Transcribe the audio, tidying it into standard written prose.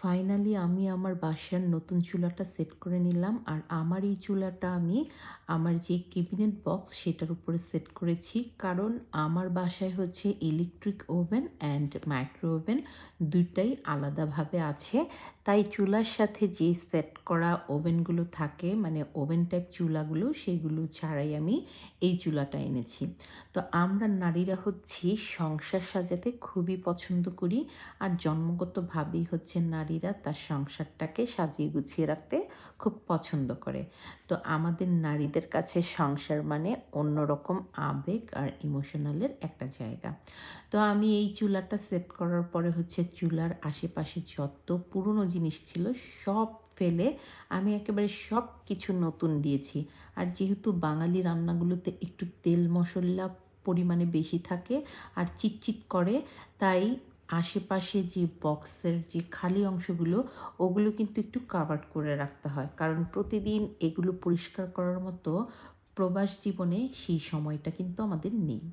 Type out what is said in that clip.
Finally আমি আমার বাসার নতুন চুলাটা সেট করে নিলাম। আর আমার এই চুলাটা আমি আমার যে ক্যাবিনেট বক্স সেটার উপরে সেট করেছি। কারণ আমার বাসায় হচ্ছে electric oven and micro oven ২ টাই আলাদাভাবে আছে। তাই চুলার সাথে যে সেট করা ওভেনগুলো থাকে মানে ওভেন টাইপ চুলাগুলো সেগুলো ছাড়াই আমি এই চুলাটা এনেছি। তো আমরা নারীরা হচ্ছি সংসার সাজাতে খুবই পছন্দ করি। আর জন্মগতভাবেই হচ্ছে নারীরা তার সংসারটাকে সাজিয়ে গুছিয়ে রাখতে খুব পছন্দ করে। তো আমাদের নারীদের কাছে সংসার মানে অন্যরকম আবেগ আর ইমোশনালের একটা জায়গা। তো আমি এই চুলাটা সেট করার পরে হচ্ছে চুলার আশেপাশে যত পুরনো জিনিস ছিল সব ফেলে আমি একেবারে সব কিছু নতুন দিয়েছি। আর যেহেতু বাঙালি রান্নাগুলোতে একটু তেল মশলা পরিমাণে বেশি থাকে আর চিটচিট করে, তাই আশেপাশে যে বক্সের যে খালি অংশগুলো ওগুলো কিন্তু একটু কাভার করে রাখতে হয়। কারণ প্রতিদিন এগুলো পরিষ্কার করার মতো প্রবাস জীবনে সেই সময়টা কিন্তু আমাদের নেই।